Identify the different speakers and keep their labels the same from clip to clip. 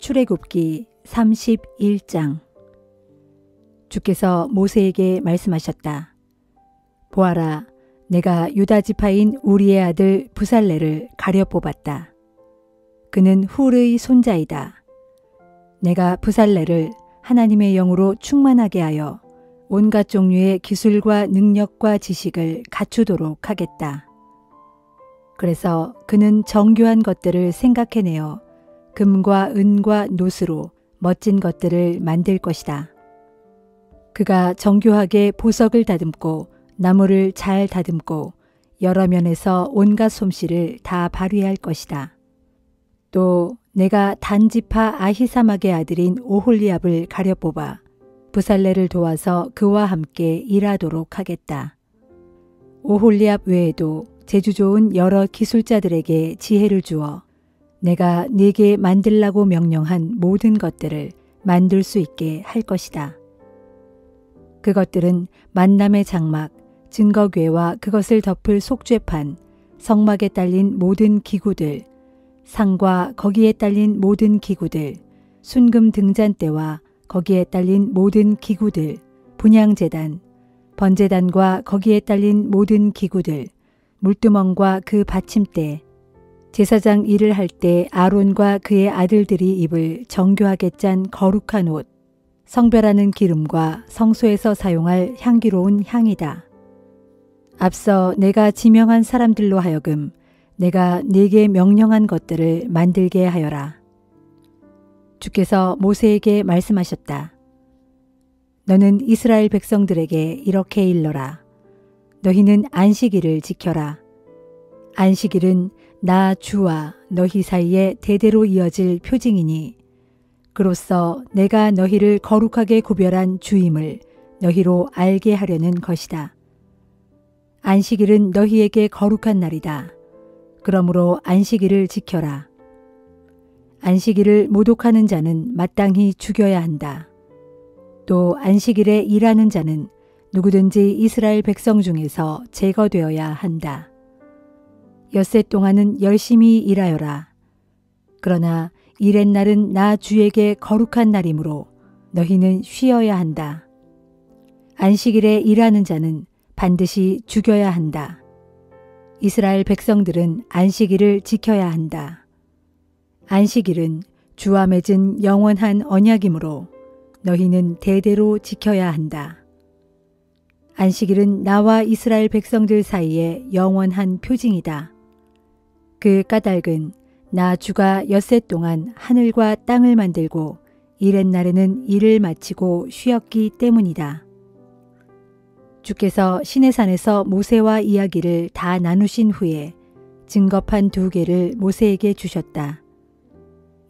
Speaker 1: 출애굽기 31장. 주께서 모세에게 말씀하셨다. 보아라, 내가 유다 지파인 우리의 아들 부살레를 가려 뽑았다. 그는 훌의 손자이다. 내가 부살레를 하나님의 영으로 충만하게 하여 온갖 종류의 기술과 능력과 지식을 갖추도록 하겠다. 그래서 그는 정교한 것들을 생각해내어 금과 은과 노스로 멋진 것들을 만들 것이다. 그가 정교하게 보석을 다듬고 나무를 잘 다듬고 여러 면에서 온갖 솜씨를 다 발휘할 것이다. 또 내가 단지파 아히사막의 아들인 오홀리압을 가려 뽑아 부살레를 도와서 그와 함께 일하도록 하겠다. 오홀리압 외에도 재주 좋은 여러 기술자들에게 지혜를 주어 내가 네게 만들라고 명령한 모든 것들을 만들 수 있게 할 것이다. 그것들은 만남의 장막, 증거궤와 그것을 덮을 속죄판, 성막에 딸린 모든 기구들, 상과 거기에 딸린 모든 기구들, 순금 등잔대와 거기에 딸린 모든 기구들, 분향제단, 번제단과 거기에 딸린 모든 기구들, 물두멍과 그 받침대, 제사장 일을 할 때 아론과 그의 아들들이 입을 정교하게 짠 거룩한 옷, 성별하는 기름과 성소에서 사용할 향기로운 향이다. 앞서 내가 지명한 사람들로 하여금 내가 네게 명령한 것들을 만들게 하여라. 주께서 모세에게 말씀하셨다. 너는 이스라엘 백성들에게 이렇게 일러라. 너희는 안식일을 지켜라. 안식일은 나 주와 너희 사이에 대대로 이어질 표징이니 그로써 내가 너희를 거룩하게 구별한 주임을 너희로 알게 하려는 것이다. 안식일은 너희에게 거룩한 날이다. 그러므로 안식일을 지켜라. 안식일을 모독하는 자는 마땅히 죽여야 한다. 또 안식일에 일하는 자는 누구든지 이스라엘 백성 중에서 제거되어야 한다. 엿새 동안은 열심히 일하여라. 그러나 일의 날은 나 주에게 거룩한 날이므로 너희는 쉬어야 한다. 안식일에 일하는 자는 반드시 죽여야 한다. 이스라엘 백성들은 안식일을 지켜야 한다. 안식일은 주와 맺은 영원한 언약이므로 너희는 대대로 지켜야 한다. 안식일은 나와 이스라엘 백성들 사이에 영원한 표징이다. 그 까닭은 나 주가 엿새 동안 하늘과 땅을 만들고 이렛 날에는 일을 마치고 쉬었기 때문이다. 주께서 시내산에서 모세와 이야기를 다 나누신 후에 증거판 2개를 모세에게 주셨다.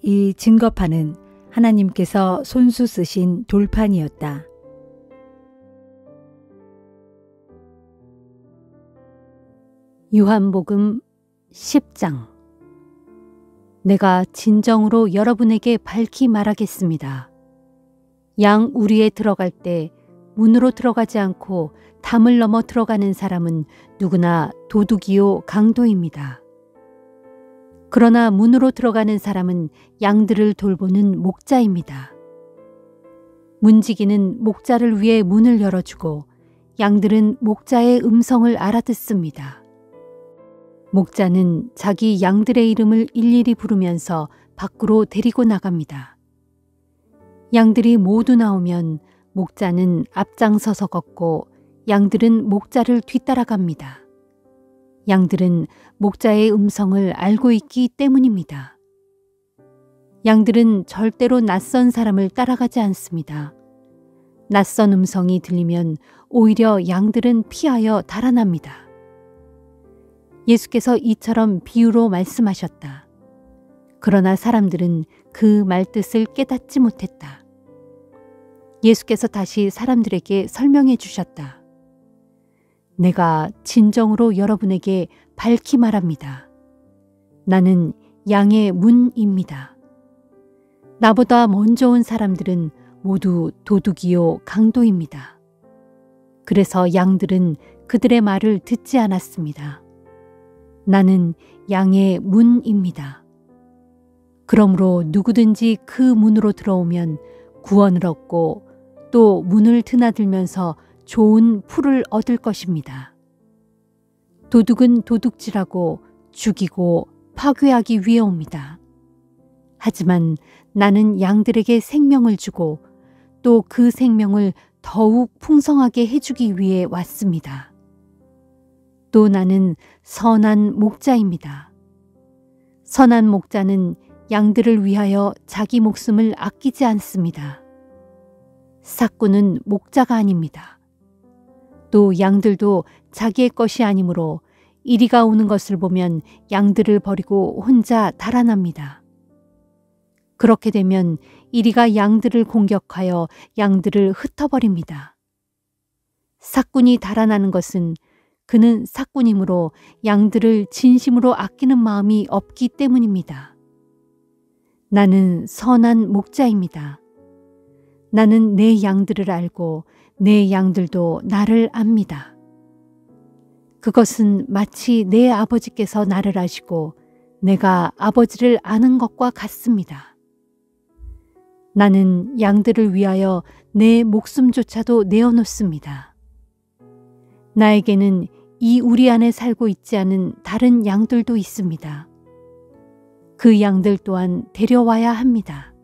Speaker 1: 이 증거판은 하나님께서 손수 쓰신 돌판이었다.
Speaker 2: 요한복음 10장. 내가 진정으로 여러분에게 밝히 말하겠습니다. 양 우리에 들어갈 때 문으로 들어가지 않고 담을 넘어 들어가는 사람은 누구나 도둑이요 강도입니다. 그러나 문으로 들어가는 사람은 양들을 돌보는 목자입니다. 문지기는 목자를 위해 문을 열어주고 양들은 목자의 음성을 알아듣습니다. 목자는 자기 양들의 이름을 일일이 부르면서 밖으로 데리고 나갑니다. 양들이 모두 나오면 목자는 앞장서서 걷고 양들은 목자를 뒤따라갑니다. 양들은 목자의 음성을 알고 있기 때문입니다. 양들은 절대로 낯선 사람을 따라가지 않습니다. 낯선 음성이 들리면 오히려 양들은 피하여 달아납니다. 예수께서 이처럼 비유로 말씀하셨다. 그러나 사람들은 그 말뜻을 깨닫지 못했다. 예수께서 다시 사람들에게 설명해 주셨다. 내가 진정으로 여러분에게 밝히 말합니다. 나는 양의 문입니다. 나보다 먼저 온 사람들은 모두 도둑이요 강도입니다. 그래서 양들은 그들의 말을 듣지 않았습니다. 나는 양의 문입니다. 그러므로 누구든지 그 문으로 들어오면 구원을 얻고 또 문을 드나들면서 좋은 풀을 얻을 것입니다. 도둑은 도둑질하고 죽이고 파괴하기 위해 옵니다. 하지만 나는 양들에게 생명을 주고 또 그 생명을 더욱 풍성하게 해주기 위해 왔습니다. 또 나는 선한 목자입니다. 선한 목자는 양들을 위하여 자기 목숨을 아끼지 않습니다. 삭구는 목자가 아닙니다. 또 양들도 자기의 것이 아니므로 이리가 오는 것을 보면 양들을 버리고 혼자 달아납니다. 그렇게 되면 이리가 양들을 공격하여 양들을 흩어버립니다. 삭군이 달아나는 것은 그는 삭군이므로 양들을 진심으로 아끼는 마음이 없기 때문입니다. 나는 선한 목자입니다. 나는 내 양들을 알고 내 양들도 나를 압니다. 그것은 마치 내 아버지께서 나를 아시고 내가 아버지를 아는 것과 같습니다. 나는 양들을 위하여 내 목숨조차도 내어놓습니다. 나에게는 이 우리 안에 살고 있지 않은 다른 양들도 있습니다. 그 양들 또한 데려와야 합니다.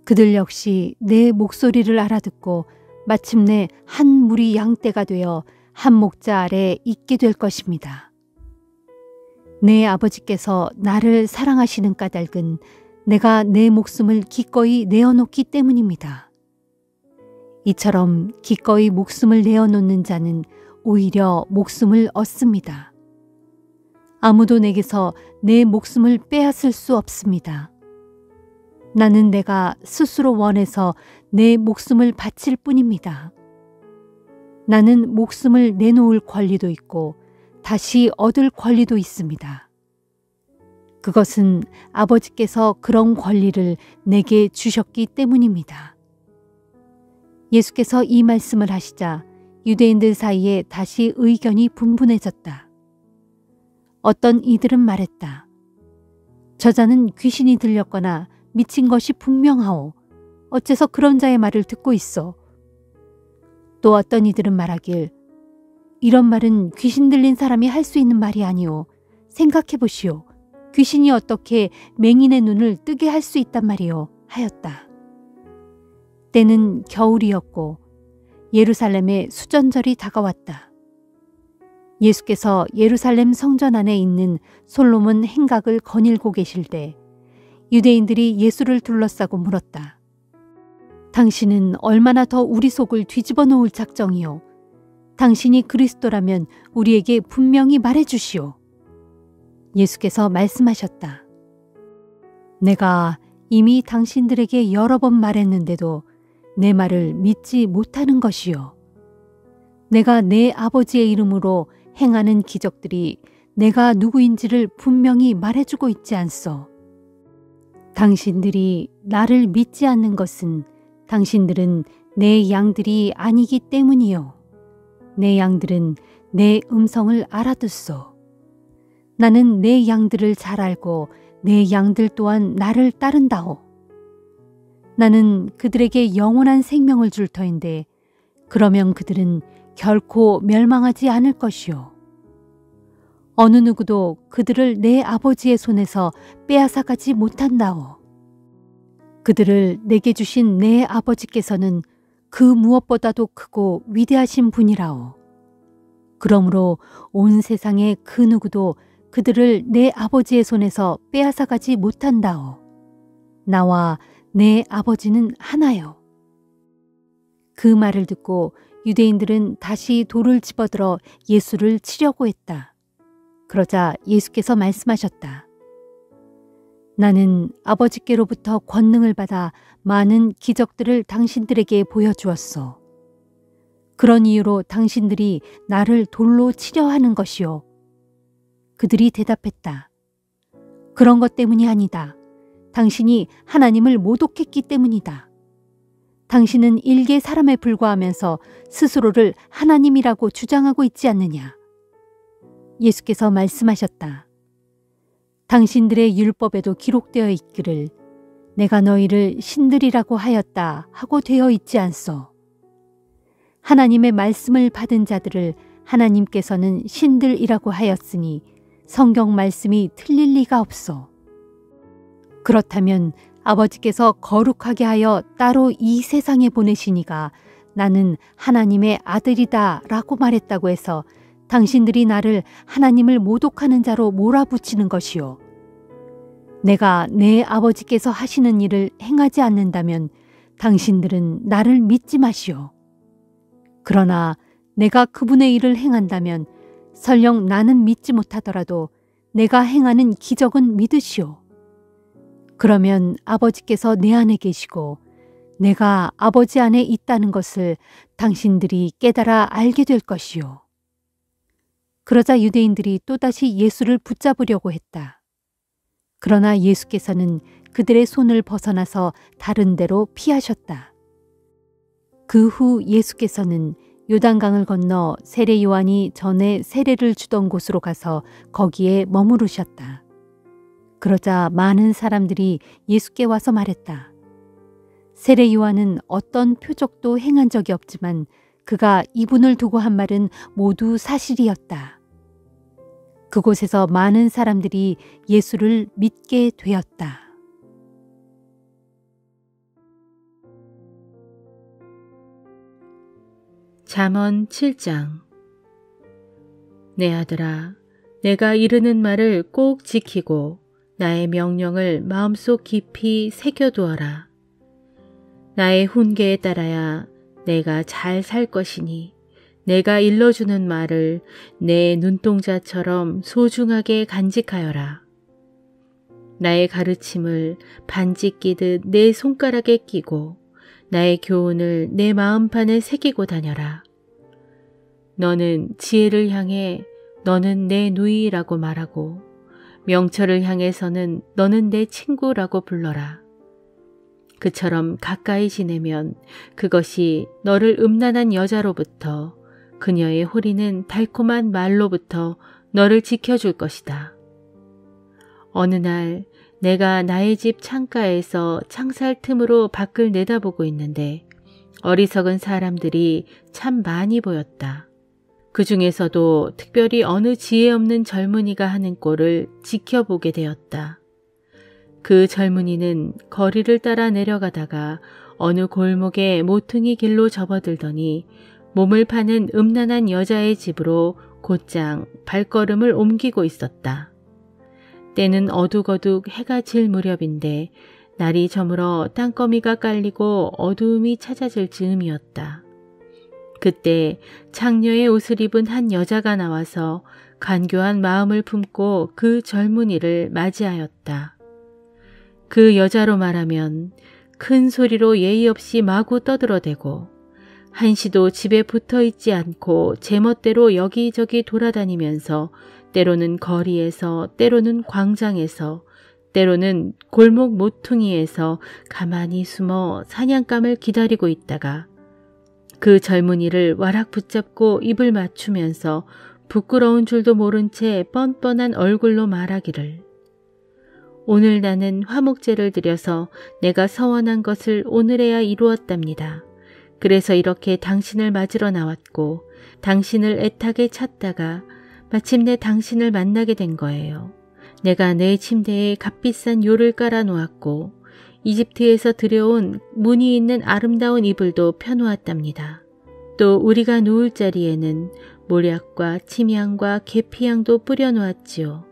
Speaker 2: 그들 역시 내 목소리를 알아듣고 마침내 한 무리 양떼가 되어 한 목자 아래 있게 될 것입니다. 내 아버지께서 나를 사랑하시는 까닭은 내가 내 목숨을 기꺼이 내어놓기 때문입니다. 이처럼 기꺼이 목숨을 내어놓는 자는 오히려 목숨을 얻습니다. 아무도 내게서 내 목숨을 빼앗을 수 없습니다. 나는 내가 스스로 원해서 내 목숨을 바칠 뿐입니다. 나는 목숨을 내놓을 권리도 있고 다시 얻을 권리도 있습니다. 그것은 아버지께서 그런 권리를 내게 주셨기 때문입니다. 예수께서 이 말씀을 하시자 유대인들 사이에 다시 의견이 분분해졌다. 어떤 이들은 말했다. 저자는 귀신이 들렸거나 미친 것이 분명하오. 어째서 그런 자의 말을 듣고 있어? 또 어떤 이들은 말하길 이런 말은 귀신 들린 사람이 할 수 있는 말이 아니오. 생각해 보시오. 귀신이 어떻게 맹인의 눈을 뜨게 할 수 있단 말이오 하였다. 때는 겨울이었고 예루살렘에 수전절이 다가왔다. 예수께서 예루살렘 성전 안에 있는 솔로몬 행각을 거닐고 계실 때 유대인들이 예수를 둘러싸고 물었다. 당신은 얼마나 더 우리 속을 뒤집어 놓을 작정이요? 당신이 그리스도라면 우리에게 분명히 말해 주시오. 예수께서 말씀하셨다. 내가 이미 당신들에게 여러 번 말했는데도 내 말을 믿지 못하는 것이요. 내가 내 아버지의 이름으로 행하는 기적들이 내가 누구인지를 분명히 말해주고 있지 않소. 당신들이 나를 믿지 않는 것은 당신들은 내 양들이 아니기 때문이요. 내 양들은 내 음성을 알아듣소. 나는 내 양들을 잘 알고 내 양들 또한 나를 따른다오. 나는 그들에게 영원한 생명을 줄 터인데 그러면 그들은 결코 멸망하지 않을 것이요. 어느 누구도 그들을 내 아버지의 손에서 빼앗아가지 못한다오. 그들을 내게 주신 내 아버지께서는 그 무엇보다도 크고 위대하신 분이라오. 그러므로 온 세상의 그 누구도 그들을 내 아버지의 손에서 빼앗아가지 못한다오. 나와 내 아버지는 하나요. 그 말을 듣고 유대인들은 다시 돌을 집어들어 예수를 치려고 했다. 그러자 예수께서 말씀하셨다. 나는 아버지께로부터 권능을 받아 많은 기적들을 당신들에게 보여주었소. 그런 이유로 당신들이 나를 돌로 치려 하는 것이요. 그들이 대답했다. 그런 것 때문이 아니다. 당신이 하나님을 모독했기 때문이다. 당신은 일개 사람에 불과하면서 스스로를 하나님이라고 주장하고 있지 않느냐. 예수께서 말씀하셨다. 당신들의 율법에도 기록되어 있기를 내가 너희를 신들이라고 하였다 하고 되어 있지 않소. 하나님의 말씀을 받은 자들을 하나님께서는 신들이라고 하였으니 성경 말씀이 틀릴 리가 없소. 그렇다면 아버지께서 거룩하게 하여 따로 이 세상에 보내시니가 나는 하나님의 아들이다 라고 말했다고 해서 당신들이 나를 하나님을 모독하는 자로 몰아붙이는 것이요. 내가 내 아버지께서 하시는 일을 행하지 않는다면 당신들은 나를 믿지 마시오. 그러나 내가 그분의 일을 행한다면 설령 나는 믿지 못하더라도 내가 행하는 기적은 믿으시오. 그러면 아버지께서 내 안에 계시고 내가 아버지 안에 있다는 것을 당신들이 깨달아 알게 될 것이요. 그러자 유대인들이 또다시 예수를 붙잡으려고 했다. 그러나 예수께서는 그들의 손을 벗어나서 다른 데로 피하셨다. 그 후 예수께서는 요단강을 건너 세례 요한이 전에 세례를 주던 곳으로 가서 거기에 머무르셨다. 그러자 많은 사람들이 예수께 와서 말했다. 세례 요한은 어떤 표적도 행한 적이 없지만 그가 이분을 두고 한 말은 모두 사실이었다. 그곳에서 많은 사람들이 예수를 믿게 되었다.
Speaker 3: 잠언 7장. 내 아들아, 내가 이르는 말을 꼭 지키고 나의 명령을 마음속 깊이 새겨두어라. 나의 훈계에 따라야 내가 잘 살 것이니 내가 일러주는 말을 내 눈동자처럼 소중하게 간직하여라. 나의 가르침을 반지 끼듯 내 손가락에 끼고 나의 교훈을 내 마음판에 새기고 다녀라. 너는 지혜를 향해 너는 내 누이라고 말하고 명철을 향해서는 너는 내 친구라고 불러라. 그처럼 가까이 지내면 그것이 너를 음란한 여자로부터 그녀의 호리는 달콤한 말로부터 너를 지켜줄 것이다. 어느 날 내가 나의 집 창가에서 창살 틈으로 밖을 내다보고 있는데 어리석은 사람들이 참 많이 보였다. 그 중에서도 특별히 어느 지혜 없는 젊은이가 하는 꼴을 지켜보게 되었다. 그 젊은이는 거리를 따라 내려가다가 어느 골목의 모퉁이 길로 접어들더니 몸을 파는 음란한 여자의 집으로 곧장 발걸음을 옮기고 있었다. 때는 어둑어둑 해가 질 무렵인데 날이 저물어 땅거미가 깔리고 어두움이 찾아질 즈음이었다. 그때 창녀의 옷을 입은 한 여자가 나와서 간교한 마음을 품고 그 젊은이를 맞이하였다. 그 여자로 말하면 큰 소리로 예의 없이 마구 떠들어대고 한시도 집에 붙어있지 않고 제멋대로 여기저기 돌아다니면서 때로는 거리에서 때로는 광장에서 때로는 골목 모퉁이에서 가만히 숨어 사냥감을 기다리고 있다가 그 젊은이를 와락 붙잡고 입을 맞추면서 부끄러운 줄도 모른 채 뻔뻔한 얼굴로 말하기를 오늘 나는 화목제를 드려서 내가 서원한 것을 오늘에야 이루었답니다. 그래서 이렇게 당신을 맞으러 나왔고 당신을 애타게 찾다가 마침내 당신을 만나게 된 거예요. 내가 내 침대에 값비싼 요를 깔아 놓았고 이집트에서 들여온 무늬 있는 아름다운 이불도 펴놓았답니다. 또 우리가 누울 자리에는 모략과 침향과 계피향도 뿌려 놓았지요.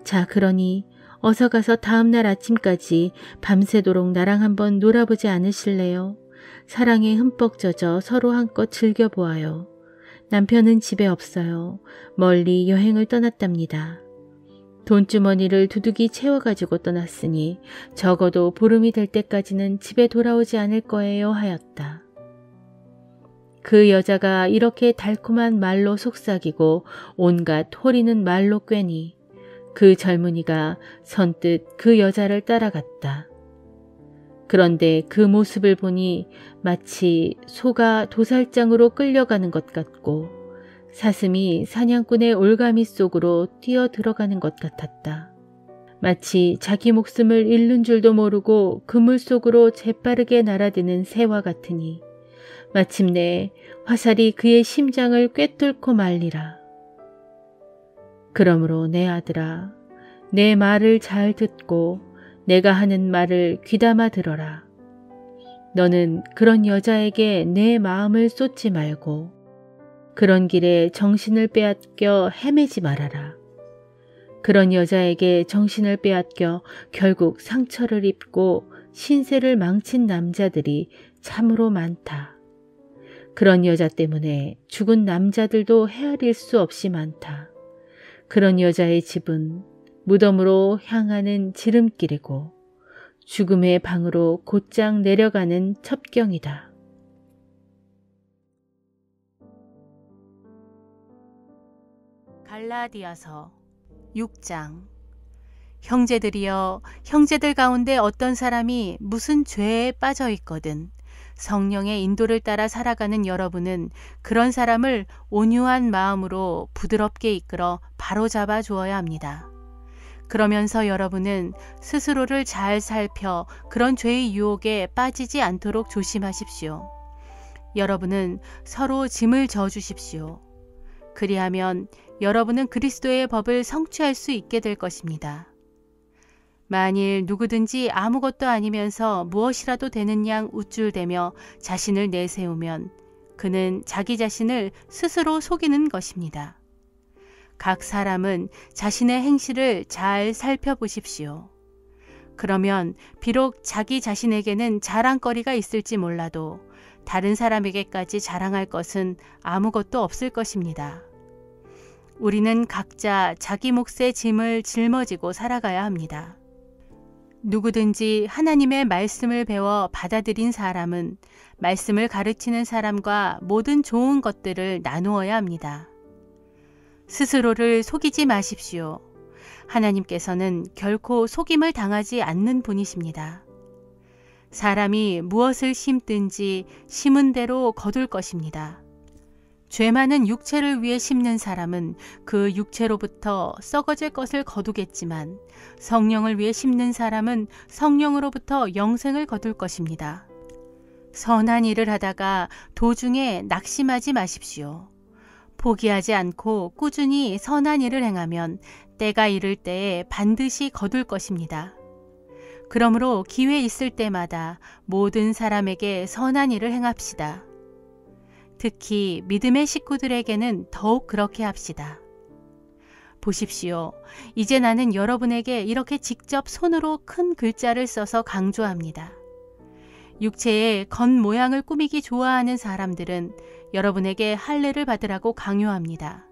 Speaker 3: 자, 그러니 어서 가서 다음날 아침까지 밤새도록 나랑 한번 놀아보지 않으실래요? 사랑에 흠뻑 젖어 서로 한껏 즐겨보아요. 남편은 집에 없어요. 멀리 여행을 떠났답니다. 돈주머니를 두둑이 채워가지고 떠났으니 적어도 보름이 될 때까지는 집에 돌아오지 않을 거예요 하였다. 그 여자가 이렇게 달콤한 말로 속삭이고 온갖 호리는 말로 꿰니 그 젊은이가 선뜻 그 여자를 따라갔다. 그런데 그 모습을 보니 마치 소가 도살장으로 끌려가는 것 같고 사슴이 사냥꾼의 올가미 속으로 뛰어 들어가는 것 같았다. 마치 자기 목숨을 잃는 줄도 모르고 그물 속으로 재빠르게 날아드는 새와 같으니 마침내 화살이 그의 심장을 꿰뚫고 말리라. 그러므로 내 아들아, 내 말을 잘 듣고 내가 하는 말을 귀담아 들어라. 너는 그런 여자에게 내 마음을 쏟지 말고 그런 길에 정신을 빼앗겨 헤매지 말아라. 그런 여자에게 정신을 빼앗겨 결국 상처를 입고 신세를 망친 남자들이 참으로 많다. 그런 여자 때문에 죽은 남자들도 헤아릴 수 없이 많다. 그런 여자의 집은 무덤으로 향하는 지름길이고 죽음의 방으로 곧장 내려가는 첩경이다.
Speaker 4: 갈라디아서 6장. 형제들이여, 형제들 가운데 어떤 사람이 무슨 죄에 빠져 있거든 성령의 인도를 따라 살아가는 여러분은 그런 사람을 온유한 마음으로 부드럽게 이끌어 바로잡아 주어야 합니다. 그러면서 여러분은 스스로를 잘 살펴 그런 죄의 유혹에 빠지지 않도록 조심하십시오. 여러분은 서로 짐을 져주십시오. 그리하면 여러분은 그리스도의 법을 성취할 수 있게 될 것입니다. 만일 누구든지 아무것도 아니면서 무엇이라도 되는 양 우쭐대며 자신을 내세우면 그는 자기 자신을 스스로 속이는 것입니다. 각 사람은 자신의 행실을 잘 살펴보십시오. 그러면 비록 자기 자신에게는 자랑거리가 있을지 몰라도 다른 사람에게까지 자랑할 것은 아무것도 없을 것입니다. 우리는 각자 자기 몫의 짐을 짊어지고 살아가야 합니다. 누구든지 하나님의 말씀을 배워 받아들인 사람은 말씀을 가르치는 사람과 모든 좋은 것들을 나누어야 합니다. 스스로를 속이지 마십시오. 하나님께서는 결코 속임을 당하지 않는 분이십니다. 사람이 무엇을 심든지 심은 대로 거둘 것입니다. 죄 많은 육체를 위해 심는 사람은 그 육체로부터 썩어질 것을 거두겠지만 성령을 위해 심는 사람은 성령으로부터 영생을 거둘 것입니다. 선한 일을 하다가 도중에 낙심하지 마십시오. 포기하지 않고 꾸준히 선한 일을 행하면 때가 이를 때에 반드시 거둘 것입니다. 그러므로 기회 있을 때마다 모든 사람에게 선한 일을 행합시다. 특히 믿음의 식구들에게는 더욱 그렇게 합시다. 보십시오. 이제 나는 여러분에게 이렇게 직접 손으로 큰 글자를 써서 강조합니다. 육체의 겉모양을 꾸미기 좋아하는 사람들은 여러분에게 할례를 받으라고 강요합니다.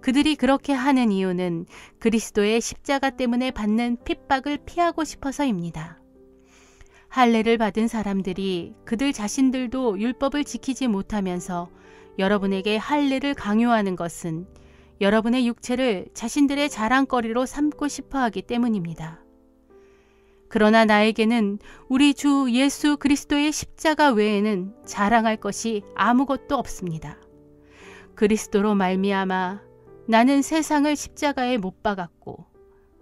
Speaker 4: 그들이 그렇게 하는 이유는 그리스도의 십자가 때문에 받는 핍박을 피하고 싶어서입니다. 할례를 받은 사람들이 그들 자신들도 율법을 지키지 못하면서 여러분에게 할례를 강요하는 것은 여러분의 육체를 자신들의 자랑거리로 삼고 싶어 하기 때문입니다. 그러나 나에게는 우리 주 예수 그리스도의 십자가 외에는 자랑할 것이 아무것도 없습니다. 그리스도로 말미암아 나는 세상을 십자가에 못 박았고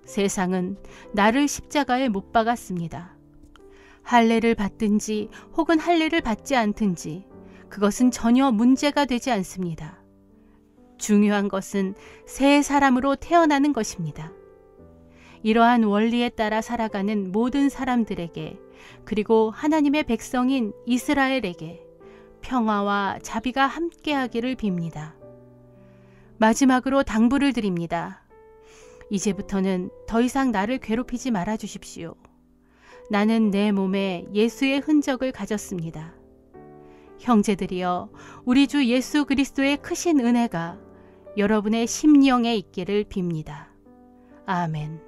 Speaker 4: 세상은 나를 십자가에 못 박았습니다. 할례를 받든지 혹은 할례를 받지 않든지 그것은 전혀 문제가 되지 않습니다. 중요한 것은 새 사람으로 태어나는 것입니다. 이러한 원리에 따라 살아가는 모든 사람들에게 그리고 하나님의 백성인 이스라엘에게 평화와 자비가 함께하기를 빕니다. 마지막으로 당부를 드립니다. 이제부터는 더 이상 나를 괴롭히지 말아 주십시오. 나는 내 몸에 예수의 흔적을 가졌습니다. 형제들이여, 우리 주 예수 그리스도의 크신 은혜가 여러분의 심령에 있기를 빕니다. 아멘.